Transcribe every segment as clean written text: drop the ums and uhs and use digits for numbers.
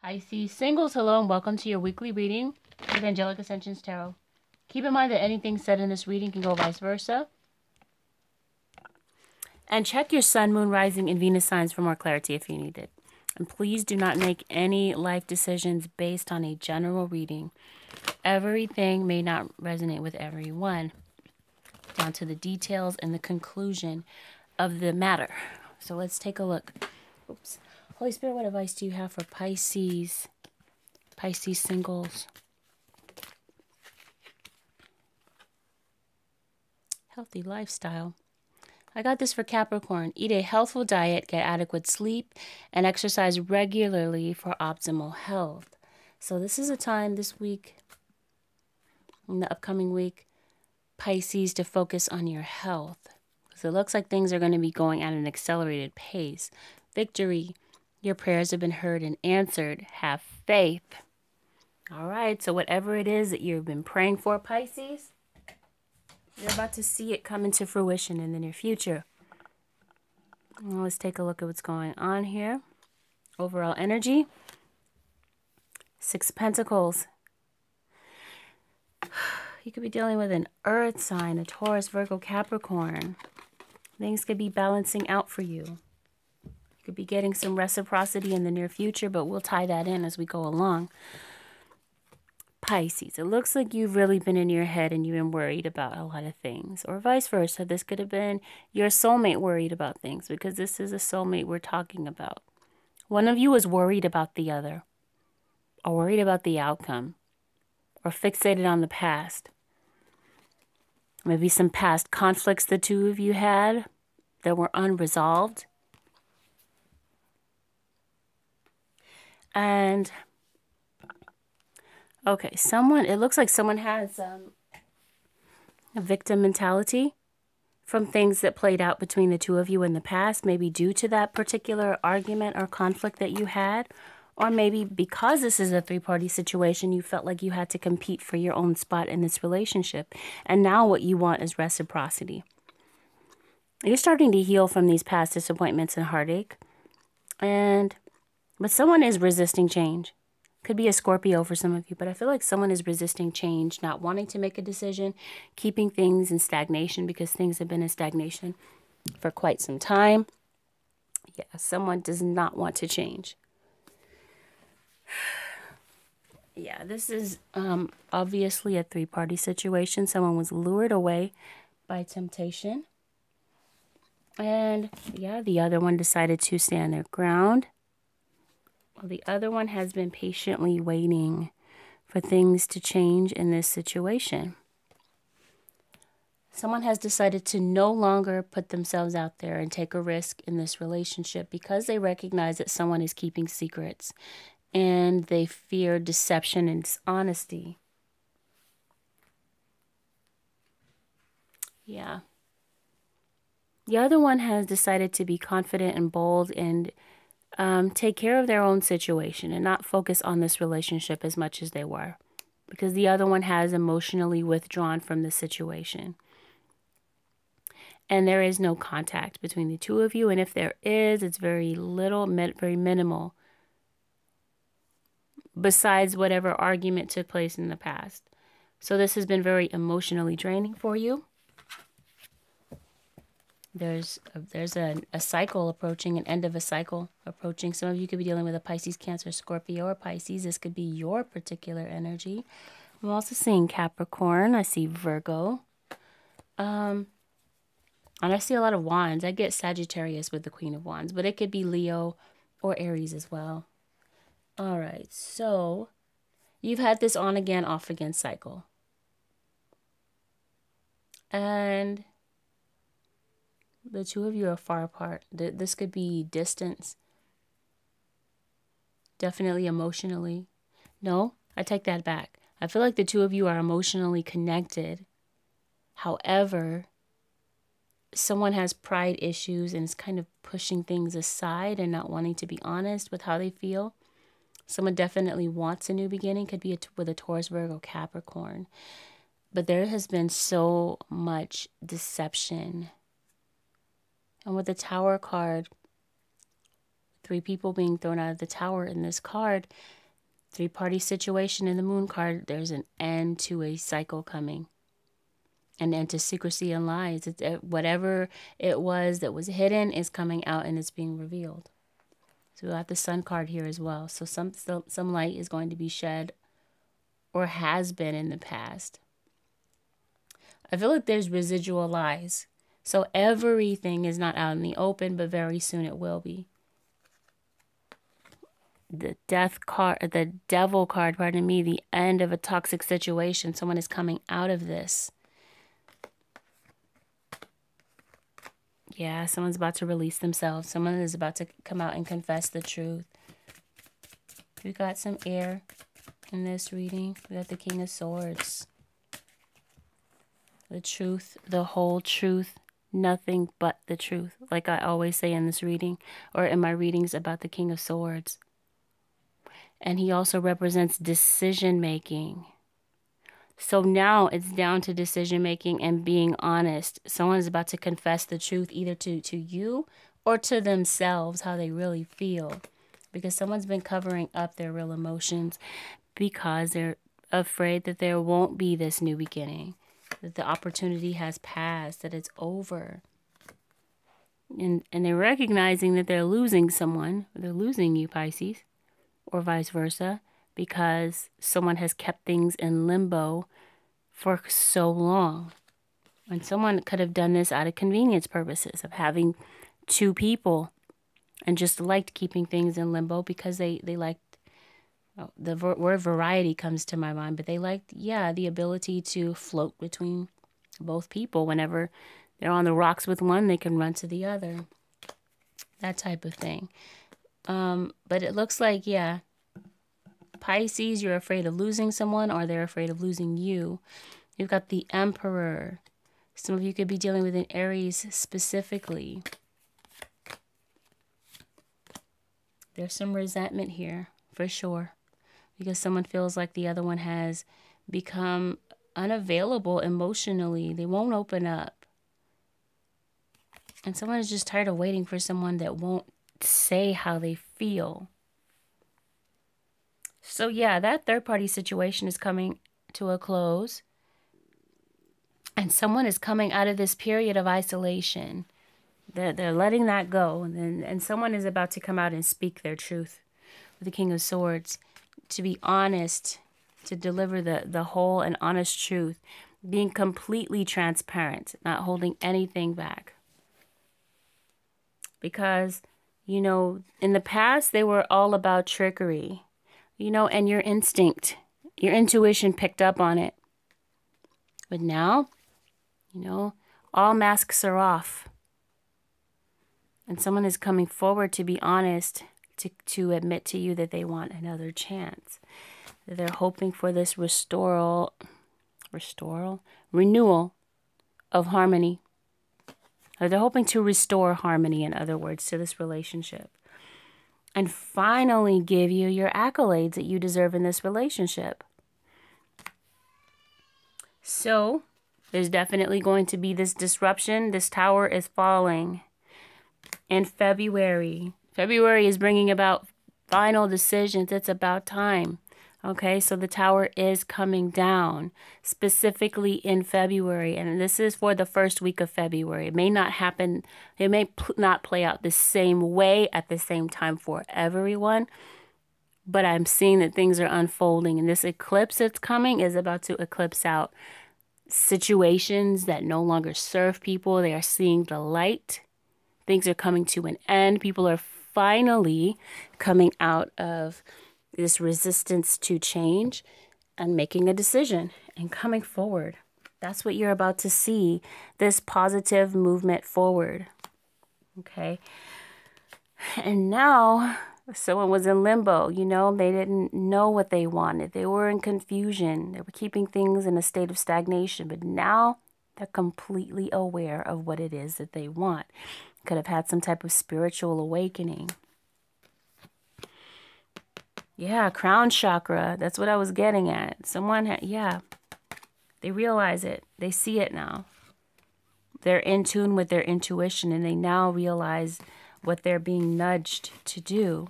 Pisces singles, hello and welcome to your weekly reading with Angelic Ascensions Tarot. Keep in mind that anything said in this reading can go vice versa. And check your sun, moon, rising, and Venus signs for more clarity if you need it. And please do not make any life decisions based on a general reading. Everything may not resonate with everyone, down to the details and the conclusion of the matter. So let's take a look. Oops. Holy Spirit, what advice do you have for Pisces? Pisces singles. Healthy lifestyle. I got this for Capricorn. Eat a healthful diet, get adequate sleep, and exercise regularly for optimal health. So this is a time this week, in the upcoming week, Pisces, to focus on your health. Because it looks like things are going to be going at an accelerated pace. Victory. Your prayers have been heard and answered. Have faith. All right, so whatever it is that you've been praying for, Pisces, you're about to see it come into fruition in the near future. Well, let's take a look at what's going on here. Overall energy. 6 of Pentacles. You could be dealing with an earth sign, a Taurus, Virgo, Capricorn. Things could be balancing out for you. Could be getting some reciprocity in the near future, but we'll tie that in as we go along. Pisces, it looks like you've really been in your head and you've been worried about a lot of things, or vice versa. This could have been your soulmate worried about things, because this is a soulmate we're talking about. One of you is worried about the other, or worried about the outcome, or fixated on the past. Maybe some past conflicts the two of you had that were unresolved. And, okay, it looks like someone has a victim mentality from things that played out between the two of you in the past, maybe due to that particular argument or conflict that you had, or maybe because this is a three-party situation, you felt like you had to compete for your own spot in this relationship. And now what you want is reciprocity. You're starting to heal from these past disappointments and heartache. But someone is resisting change. Could be a Scorpio for some of you, but I feel like someone is resisting change, not wanting to make a decision, keeping things in stagnation because things have been in stagnation for quite some time. Yeah, someone does not want to change. Yeah, this is obviously a three-party situation. Someone was lured away by temptation. And yeah, the other one decided to stand their ground. Well, the other one has been patiently waiting for things to change in this situation. Someone has decided to no longer put themselves out there and take a risk in this relationship because they recognize that someone is keeping secrets and they fear deception and dishonesty. Yeah. The other one has decided to be confident and bold and take care of their own situation and not focus on this relationship as much as they were, because the other one has emotionally withdrawn from the situation. And there is no contact between the two of you. And if there is, it's very little, very minimal, besides whatever argument took place in the past. So this has been very emotionally draining for you. There's a cycle approaching, an end of a cycle approaching. Some of you could be dealing with a Pisces, Cancer, Scorpio, or Pisces. This could be your particular energy. I'm also seeing Capricorn. I see Virgo. And I see a lot of wands. I get Sagittarius with the Queen of Wands, but it could be Leo or Aries as well. All right, so you've had this on again, off again cycle. And the two of you are far apart. This could be distance. Definitely emotionally. No, I take that back. I feel like the two of you are emotionally connected. However, someone has pride issues and is kind of pushing things aside and not wanting to be honest with how they feel. Someone definitely wants a new beginning. Could be with a Taurus, Virgo, Capricorn. But there has been so much deception. And with the Tower card, 3 people being thrown out of the tower in this card, Three-party situation in the moon card. There's an end to a cycle coming. An end to secrecy and lies. Whatever it was that was hidden is coming out and it's being revealed. So we got the sun card here as well. So some light is going to be shed or has been in the past. I feel like there's residual lies. So everything is not out in the open, but very soon it will be. The death card, the devil card, pardon me, the end of a toxic situation. Someone is coming out of this. Yeah, someone's about to release themselves. Someone is about to come out and confess the truth. We got some air in this reading. We got the King of Swords. The truth, the whole truth, nothing but the truth. Like I always say in this reading, or in my readings about the King of Swords. And he also represents decision making. So now it's down to decision making and being honest. Someone is about to confess the truth either to you or to themselves, how they really feel. Because someone's been covering up their real emotions because they're afraid that there won't be this new beginning, that the opportunity has passed, that it's over. And they're recognizing that they're losing someone, they're losing you, Pisces. Or vice versa, because someone has kept things in limbo for so long. And someone could have done this out of convenience purposes, of having two people and just liked keeping things in limbo because they liked, the word variety comes to my mind, but they liked, the ability to float between both people. Whenever they're on the rocks with one, they can run to the other. That type of thing. But it looks like, Pisces, you're afraid of losing someone or they're afraid of losing you. You've got the Emperor. Some of you could be dealing with an Aries specifically. There's some resentment here, for sure. Because someone feels like the other one has become unavailable emotionally. They won't open up. And someone is just tired of waiting for someone that won't say how they feel. So that third-party situation is coming to a close. And someone is coming out of this period of isolation. They're letting that go. And someone is about to come out and speak their truth with the King of Swords. To be honest, to deliver the whole and honest truth. Being completely transparent, not holding anything back. Because in the past, they were all about trickery, and your instinct, your intuition picked up on it. But now, all masks are off. And someone is coming forward to be honest, to admit to you that they want another chance. That they're hoping for this renewal of harmony. They're hoping to restore harmony, in other words, to this relationship. And finally give you your accolades that you deserve in this relationship. So, there's definitely going to be this disruption. This tower is falling in February. February is bringing about final decisions. It's about time. Okay, so the tower is coming down, specifically in February, and this is for the first week of February. It may not happen, it may not play out the same way at the same time for everyone, but I'm seeing that things are unfolding, and this eclipse that's coming is about to eclipse out situations that no longer serve people. They are seeing the light. Things are coming to an end. People are finally coming out of this resistance to change and making a decision and coming forward. That's what you're about to see, this positive movement forward. Okay. And now someone was in limbo, they didn't know what they wanted. They were in confusion. They were keeping things in a state of stagnation, but now they're completely aware of what it is that they want. Could have had some type of spiritual awakening. Yeah, crown chakra. That's what I was getting at. Someone they realize it. They see it now. They're in tune with their intuition, and they now realize what they're being nudged to do.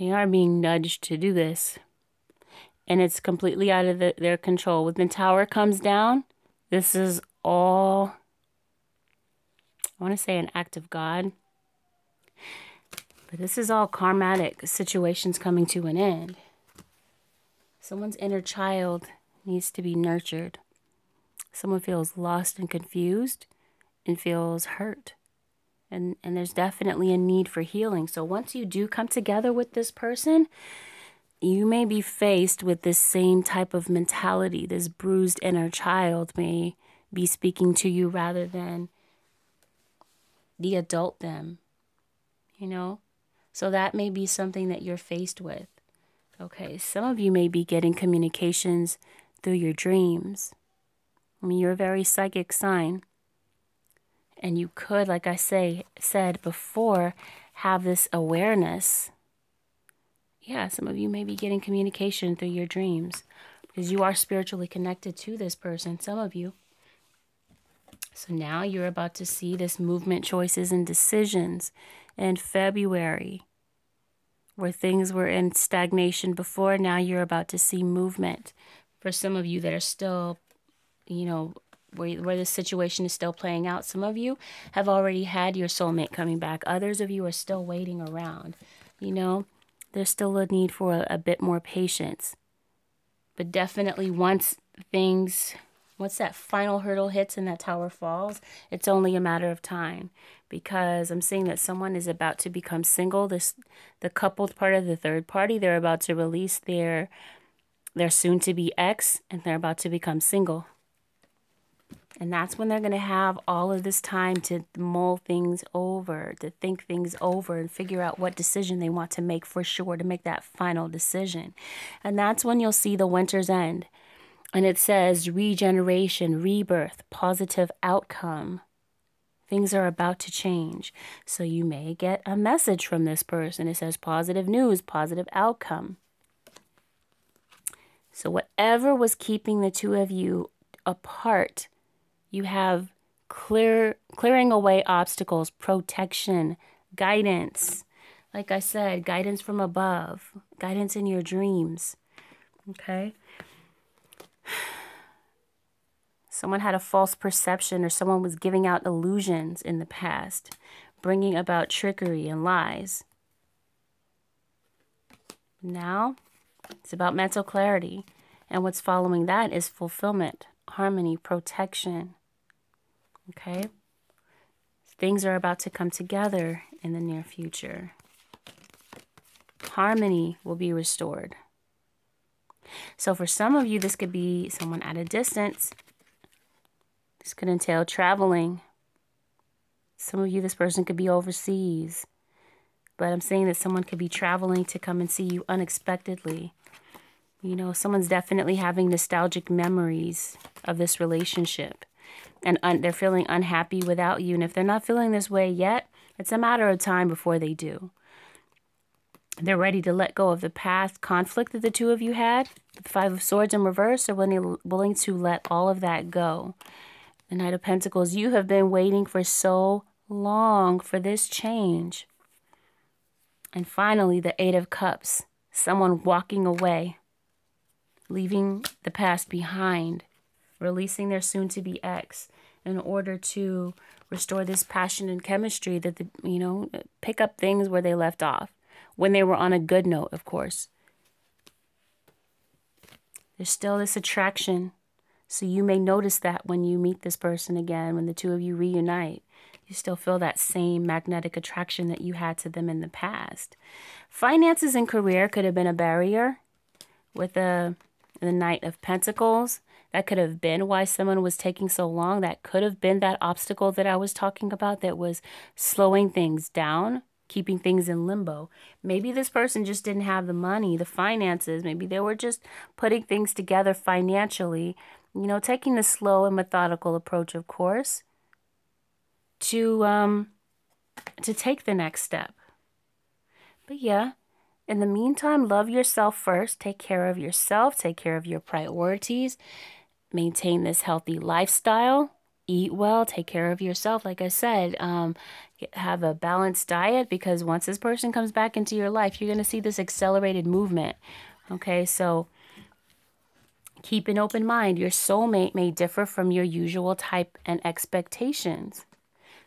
They are being nudged to do this. And it's completely out of their control. When the Tower comes down, this is all, I want to say, an act of God. But this is all karmatic situations coming to an end. Someone's inner child needs to be nurtured. Someone feels lost and confused and feels hurt. And there's definitely a need for healing. So once you do come together with this person, you may be faced with this same type of mentality. This bruised inner child may be speaking to you rather than the adult them, you know? So that may be something that you're faced with. Okay, some of you may be getting communications through your dreams. I mean, you're a very psychic sign. And you could, like I said before, have this awareness. Yeah, some of you may be getting communication through your dreams because you are spiritually connected to this person, some of you. So now you're about to see this movement, choices, and decisions in February. Where things were in stagnation before, now you're about to see movement. For some of you that are still, you know, where the situation is still playing out, some of you have already had your soulmate coming back. Others of you are still waiting around. You know, there's still a need for a bit more patience. But definitely once that final hurdle hits and that tower falls, it's only a matter of time. Because I'm seeing that someone is about to become single. The coupled part of the third party, they're about to release their soon-to-be ex, and they're about to become single. And that's when they're going to have all of this time to mull things over, to think things over, and figure out what decision they want to make for sure, to make that final decision. And that's when you'll see the winter's end. And it says regeneration, rebirth, positive outcome. Things are about to change. So you may get a message from this person. It says positive news, positive outcome. So whatever was keeping the two of you apart, you have clearing away obstacles, protection, guidance. Like I said, guidance from above, guidance in your dreams. Okay? Someone had a false perception, or someone was giving out illusions in the past, bringing about trickery and lies. Now, it's about mental clarity. And what's following that is fulfillment, harmony, protection. Okay? Things are about to come together in the near future. Harmony will be restored. So for some of you, this could be someone at a distance. This could entail traveling. Some of you, this person could be overseas. But I'm saying that someone could be traveling to come and see you unexpectedly. You know, someone's definitely having nostalgic memories of this relationship. And they're feeling unhappy without you. And if they're not feeling this way yet, it's a matter of time before they do. They're ready to let go of the past conflict that the two of you had. The Five of Swords in reverse are willing to let all of that go. The Knight of Pentacles, you have been waiting for so long for this change. And finally, the Eight of Cups, someone walking away, leaving the past behind, releasing their soon-to-be ex in order to restore this passion and chemistry that, pick up things where they left off, when they were on a good note, of course. There's still this attraction. So you may notice that when you meet this person again, when the two of you reunite, you still feel that same magnetic attraction that you had to them in the past. Finances and career could have been a barrier with the Knight of Pentacles. That could have been why someone was taking so long. That could have been that obstacle that I was talking about that was slowing things down, keeping things in limbo. Maybe this person just didn't have the money, the finances. Maybe they were just putting things together financially. Taking the slow and methodical approach, of course, to take the next step. But yeah, in the meantime, love yourself first. Take care of yourself. Take care of your priorities. Maintain this healthy lifestyle. Eat well. Take care of yourself. Like I said, have a balanced diet, because once this person comes back into your life, you're going to see this accelerated movement. Okay, so keep an open mind. Your soulmate may differ from your usual type and expectations.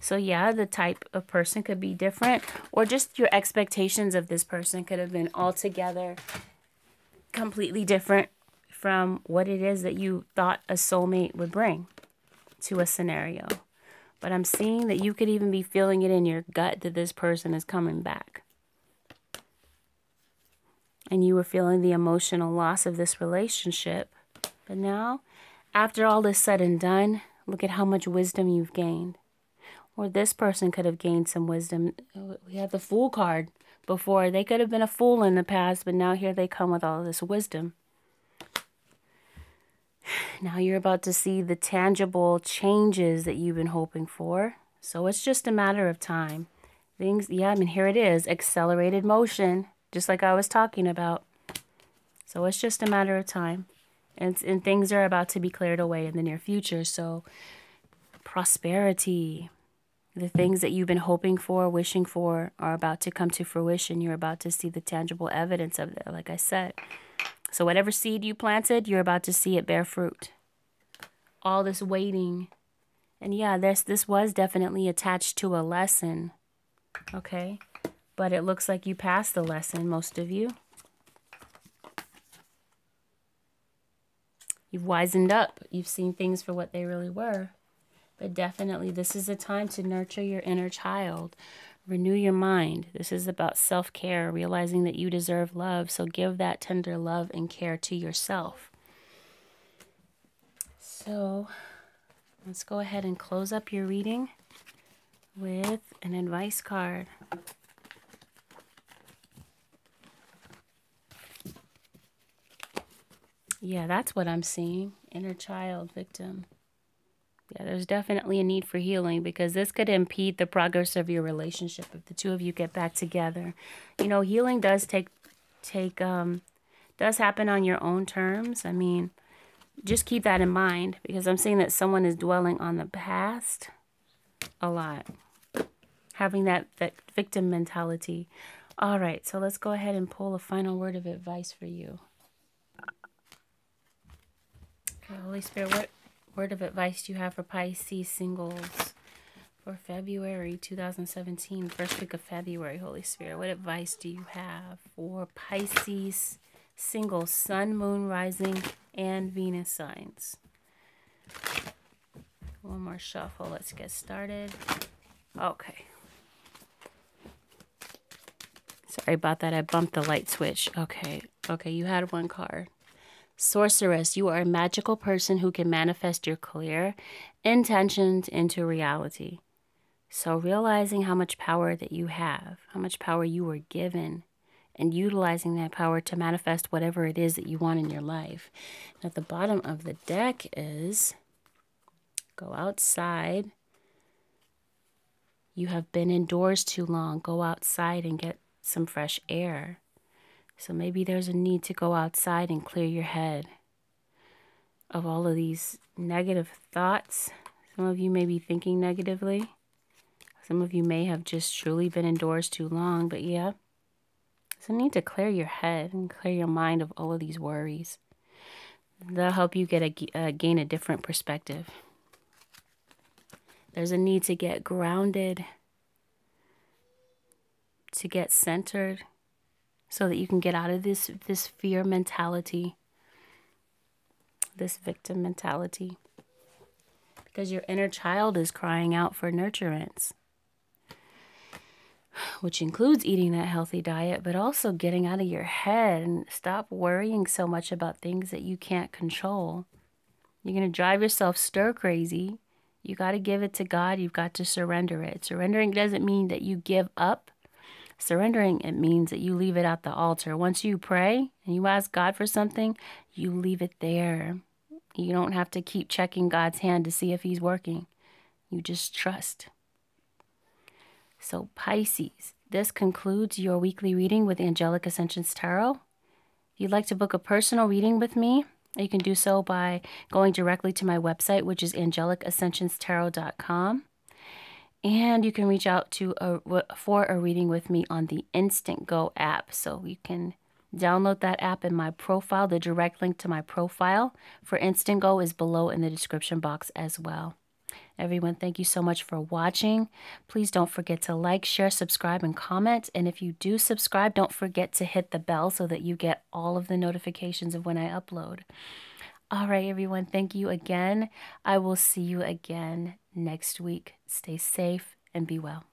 So yeah, the type of person could be different, or just your expectations of this person could have been altogether completely different from what it is that you thought a soulmate would bring to a scenario. But I'm seeing that you could even be feeling it in your gut that this person is coming back. And you were feeling the emotional loss of this relationship. But now, after all is said and done, look at how much wisdom you've gained. Or this person could have gained some wisdom. We had the Fool card before. They could have been a fool in the past, but now here they come with all this wisdom. Now you're about to see the tangible changes that you've been hoping for. So it's just a matter of time. Things, yeah, I mean, here it is. Accelerated motion, just like I was talking about. So it's just a matter of time. And things are about to be cleared away in the near future. So prosperity, the things that you've been hoping for, wishing for, are about to come to fruition. You're about to see the tangible evidence of it, like I said. So whatever seed you planted, you're about to see it bear fruit. All this waiting. And yeah, this was definitely attached to a lesson. Okay? But it looks like you passed the lesson, most of you. You've wisened up. You've seen things for what they really were. But definitely, this is a time to nurture your inner child. Renew your mind. This is about self-care, realizing that you deserve love. So give that tender love and care to yourself. So let's go ahead and close up your reading with an advice card. Yeah, that's what I'm seeing. Inner child, victim. Yeah, there's definitely a need for healing, because this could impede the progress of your relationship if the two of you get back together. You know, healing does does happen on your own terms. I mean, just keep that in mind, because I'm seeing that someone is dwelling on the past a lot, having that victim mentality. All right, so let's go ahead and pull a final word of advice for you. Okay, Holy Spirit, what word of advice do you have for Pisces singles for February 2017, first week of February, Holy Spirit? What advice do you have for Pisces singles, Sun, Moon, Rising, and Venus signs? One more shuffle. Let's get started. Okay. Sorry about that. I bumped the light switch. Okay. Okay, you had one card. Sorceress, you are a magical person who can manifest your clear intentions into reality. So realizing how much power that you have, how much power you were given, and utilizing that power to manifest whatever it is that you want in your life. And at the bottom of the deck is go outside. You have been indoors too long. Go outside and get some fresh air. So maybe there's a need to go outside and clear your head of all of these negative thoughts. Some of you may be thinking negatively. Some of you may have just truly been indoors too long. But yeah, there's a need to clear your head and clear your mind of all of these worries. That'll help you get gain a different perspective. There's a need to get grounded, to get centered, so that you can get out of this fear mentality, this victim mentality. Because your inner child is crying out for nurturance, which includes eating that healthy diet, but also getting out of your head and stop worrying so much about things that you can't control. You're going to drive yourself stir crazy. You got to give it to God. You've got to surrender it. Surrendering doesn't mean that you give up. Surrendering, it means that you leave it at the altar. Once you pray and you ask God for something, you leave it there. You don't have to keep checking God's hand to see if he's working. You just trust. So Pisces, this concludes your weekly reading with Angelic Ascensions Tarot. If you'd like to book a personal reading with me, you can do so by going directly to my website, which is angelicascensionstarot.com. And you can reach out for a reading with me on the Instant Go app. So you can download that app in my profile. The direct link to my profile for Instant Go is below in the description box as well. Everyone, thank you so much for watching. Please don't forget to like, share, subscribe, and comment. And if you do subscribe, don't forget to hit the bell so that you get all of the notifications of when I upload. All right, everyone, thank you again. I will see you again next week. Stay safe and be well.